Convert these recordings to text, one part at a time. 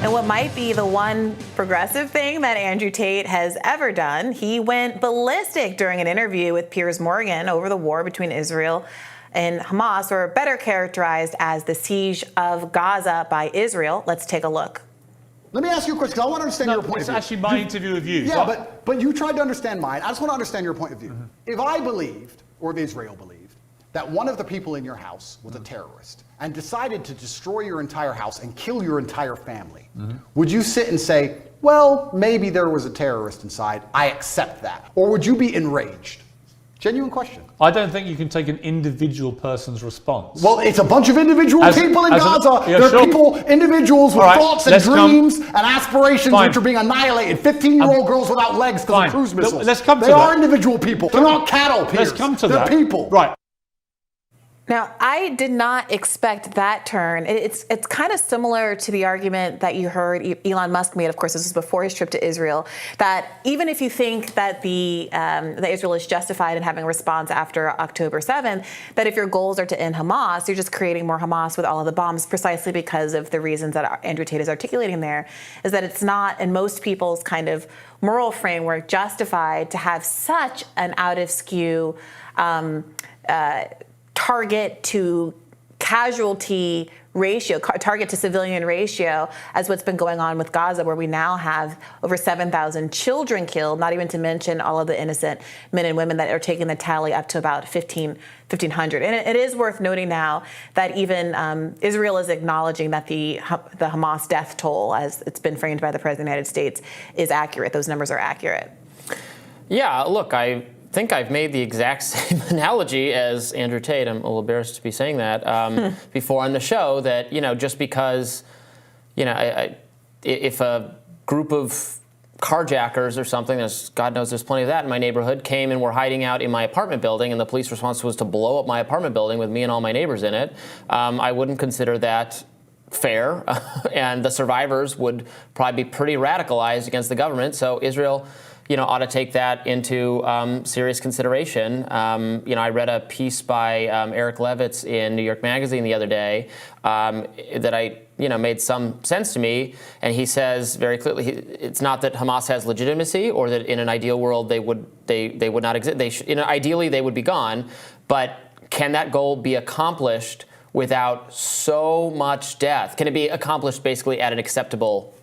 And what might be the one progressive thing that Andrew Tate has ever done, he went ballistic during an interview with Piers over the war between Israel and Hamas, or better characterized as the siege of Gaza by Israel. Let's take a look. Let me ask you a question, because I want to understand your point of view. It's actually my interview with you. Yeah, but you tried to understand mine. I just want to understand your point of view. Mm-hmm. If I believed, or if Israel believed, that one of the people in your house was a terrorist and decided to destroy your entire house and kill your entire family, would you sit and say, well, maybe there was a terrorist inside, I accept that? Or would you be enraged? Genuine question. I don't think you can take an individual person's response. Well, it's a bunch of individual people in Gaza. There are people, individuals with thoughts and dreams and aspirations which are being annihilated. 15-year-old girls without legs because of cruise missiles. Let's come to that. They are individual people. They're not cattle, Piers. Let's come to that. They're people. Right. Now, I did not expect that turn. It's kind of similar to the argument that you heard Elon Musk made. Of course, this was before his trip to Israel. That even if you think that that Israel is justified in having a response after October 7th, that if your goals are to end Hamas, you're just creating more Hamas with all of the bombs, precisely because of the reasons that Andrew Tate is articulating there. Is that it's not, in most people's kind of moral framework, justified to have such an out of skew target to casualty ratio, target to civilian ratio, as what's been going on with Gaza, where we now have over 7,000 children killed, not even to mention all of the innocent men and women that are taking the tally up to about 1,500. And it is worth noting now that even Israel is acknowledging that the Hamas death toll, as it's been framed by the President of the United States, is accurate. Those numbers are accurate. Yeah, look, I think I've made the exact same analogy as Andrew Tate. I'm a little embarrassed to be saying that before on the show, that, just because, if a group of carjackers or something, God knows there's plenty of that in my neighborhood, came and were hiding out in my apartment building, and the police response was to blow up my apartment building with me and all my neighbors in it, I wouldn't consider that fair, and the survivors would probably be pretty radicalized against the government. So Israel ought to take that into serious consideration. I read a piece by Eric Levitz in New York Magazine the other day that made some sense to me. And he says very clearly, it's not that Hamas has legitimacy, or that in an ideal world they would not exist. Ideally they would be gone, but can that goal be accomplished without so much death? Can it be accomplished basically at an acceptable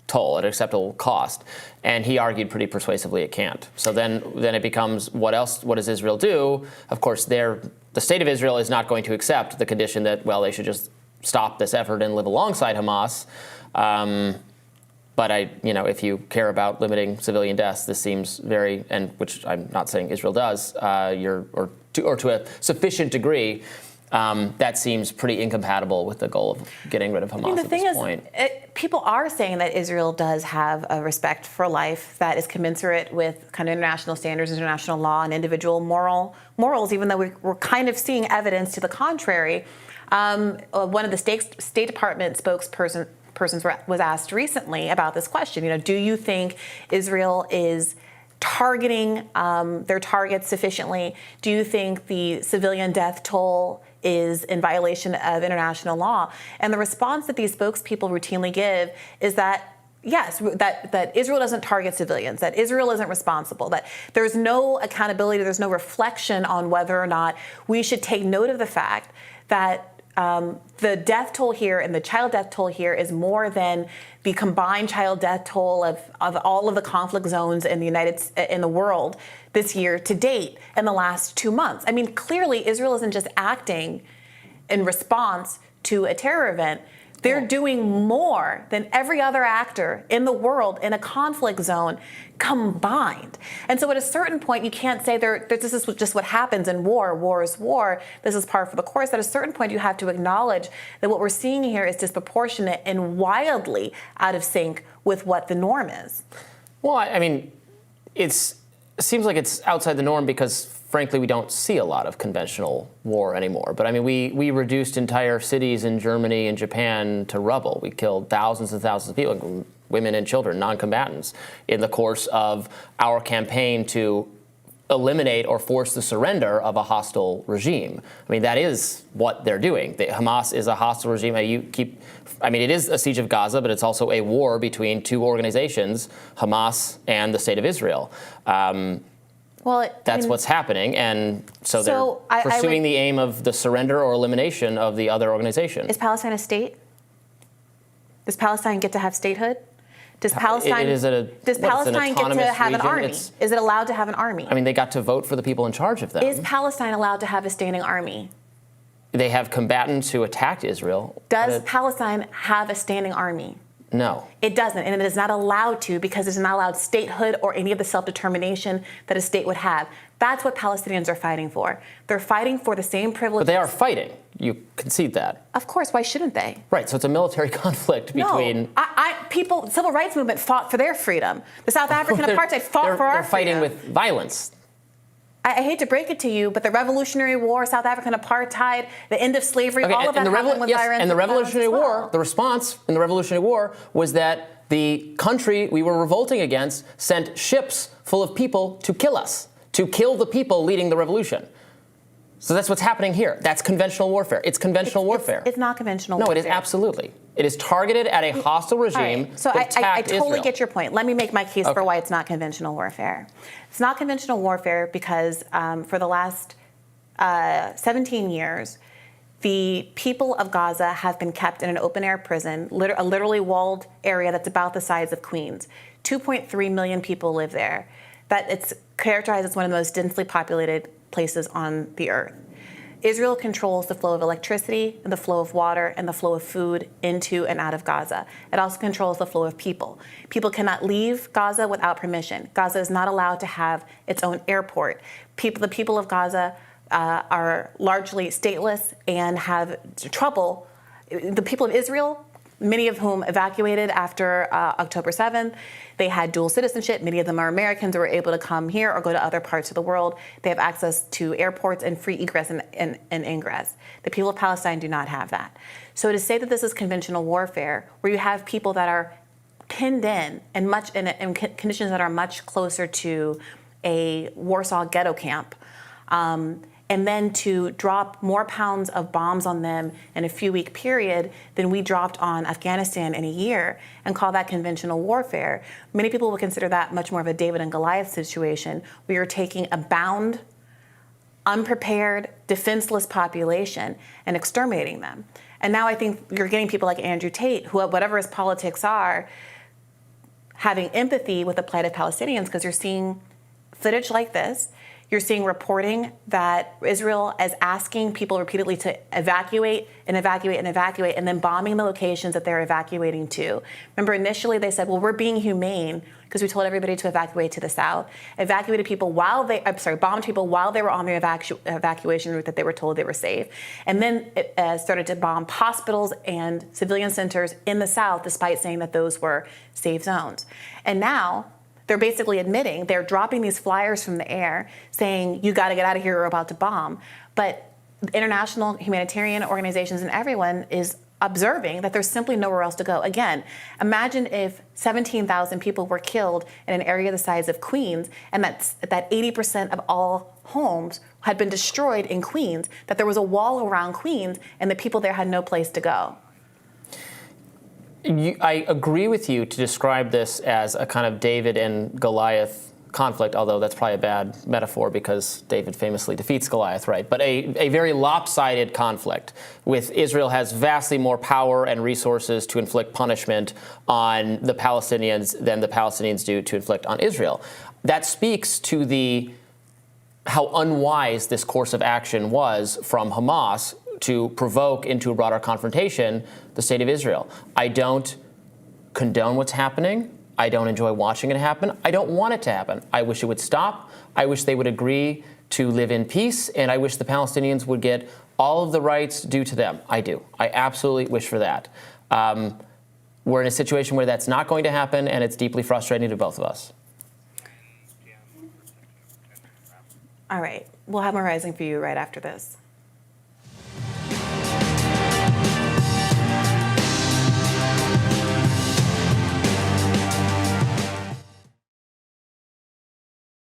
toll, at an acceptable cost? And he argued pretty persuasively it can't. So then it becomes, what does Israel do? Of course, the state of Israel is not going to accept the condition that, well, they should just stop this effort and live alongside Hamas. But if you care about limiting civilian deaths, this seems very, and which I'm not saying Israel does, or to a sufficient degree, that seems pretty incompatible with the goal of getting rid of Hamas at this point. People are saying that Israel does have a respect for life that is commensurate with kind of international standards, international law, and individual morals, even though we're kind of seeing evidence to the contrary. One of the State Department spokespersons was asked recently about this question. Do you think Israel is targeting their targets sufficiently? Do you think the civilian death toll is in violation of international law? And the response that these spokespeople routinely give is that, yes, that Israel doesn't target civilians, that Israel isn't responsible, that there's no accountability, there's no reflection on whether or not we should take note of the fact that the death toll here and the child death toll here is more than the combined child death toll of all of the conflict zones in the world this year to date in the last 2 months. I mean, clearly Israel isn't just acting in response to a terror event. They're doing more than every other actor in the world in a conflict zone combined. And so at a certain point, you can't say this is just what happens in war. War is war. This is par for the course. At a certain point, you have to acknowledge that what we're seeing here is disproportionate and wildly out of sync with what the norm is. Well, I mean, it seems like it's outside the norm because, frankly, we don't see a lot of conventional war anymore. But I mean, we reduced entire cities in Germany and Japan to rubble. We killed thousands and thousands of people, women and children, non-combatants, in the course of our campaign to eliminate or force the surrender of a hostile regime. I mean, that is what they're doing. Hamas is a hostile regime. It is a siege of Gaza, but it's also a war between two organizations, Hamas and the State of Israel. That's what's happening, and so they're pursuing the aim of the surrender or elimination of the other organization. Is Palestine a state? Does Palestine get to have statehood? Does Palestine get to have an army? Is it allowed to have an army? I mean, they got to vote for the people in charge of them. Is Palestine allowed to have a standing army? They have combatants who attacked Israel. Does Palestine have a standing army? No. It doesn't, and it is not allowed to because it's not allowed statehood or any of the self-determination that a state would have. That's what Palestinians are fighting for. They're fighting for the same privileges. But they are fighting. You concede that. Of course. Why shouldn't they? Right. So it's a military conflict between. People. Civil rights movement fought for their freedom. The South African apartheid fought for our freedom. They're fighting with violence. I hate to break it to you, but the Revolutionary War, South African apartheid, the end of slavery, all of that happened with violence. And the Revolutionary War, the response in the Revolutionary War was that the country we were revolting against sent ships full of people to kill us, to kill the people leading the revolution. So that's what's happening here. That's conventional warfare. It's conventional warfare. It's not conventional warfare. No, it is absolutely. It is targeted at a hostile regime. Right. So I totally get your point. Let me make my case for why it's not conventional warfare. It's not conventional warfare because for the last 17 years, the people of Gaza have been kept in an open-air prison, a literally walled area that's about the size of Queens. 2.3 million people live there. That it's characterized as one of the most densely populated places on the earth. Israel controls the flow of electricity, and the flow of water, and the flow of food into and out of Gaza. It also controls the flow of people. People cannot leave Gaza without permission. Gaza is not allowed to have its own airport. The people of Gaza are largely stateless and have trouble. The people of Israel, many of whom evacuated after October 7th. They had dual citizenship. Many of them are Americans who were able to come here or go to other parts of the world. They have access to airports and free egress and ingress. The people of Palestine do not have that. So to say that this is conventional warfare, where you have people that are pinned in conditions that are much closer to a Warsaw ghetto camp, and then to drop more pounds of bombs on them in a few-week period than we dropped on Afghanistan in a year and call that conventional warfare. Many people would consider that much more of a David and Goliath situation, where you're taking a bound, unprepared, defenseless population and exterminating them. And now I think you're getting people like Andrew Tate, who, whatever his politics are, having empathy with the plight of Palestinians, because you're seeing footage like this. You're seeing reporting that Israel is asking people repeatedly to evacuate and evacuate and evacuate, and then bombing the locations that they're evacuating to. Remember, initially they said, well, we're being humane because we told everybody to evacuate to the south. Bombed people while they were on the evacuation route that they were told they were safe. And then it started to bomb hospitals and civilian centers in the south, despite saying that those were safe zones. And now, they're basically admitting, they're dropping these flyers from the air saying, you got to get out of here, we're about to bomb. But international humanitarian organizations and everyone is observing that there's simply nowhere else to go. Again, imagine if 17,000 people were killed in an area the size of Queens, and that 80% of all homes had been destroyed in Queens, that there was a wall around Queens, and the people there had no place to go. I agree with you to describe this as a kind of David and Goliath conflict, although that's probably a bad metaphor because David famously defeats Goliath, right? But a very lopsided conflict with Israel has vastly more power and resources to inflict punishment on the Palestinians than the Palestinians do to inflict on Israel. That speaks to how unwise this course of action was from Hamas to provoke into a broader confrontation the state of Israel. I don't condone what's happening. I don't enjoy watching it happen. I don't want it to happen. I wish it would stop. I wish they would agree to live in peace, and I wish the Palestinians would get all of the rights due to them. I do. I absolutely wish for that. We're in a situation where that's not going to happen, and it's deeply frustrating to both of us. All right. We'll have more Rising for you right after this.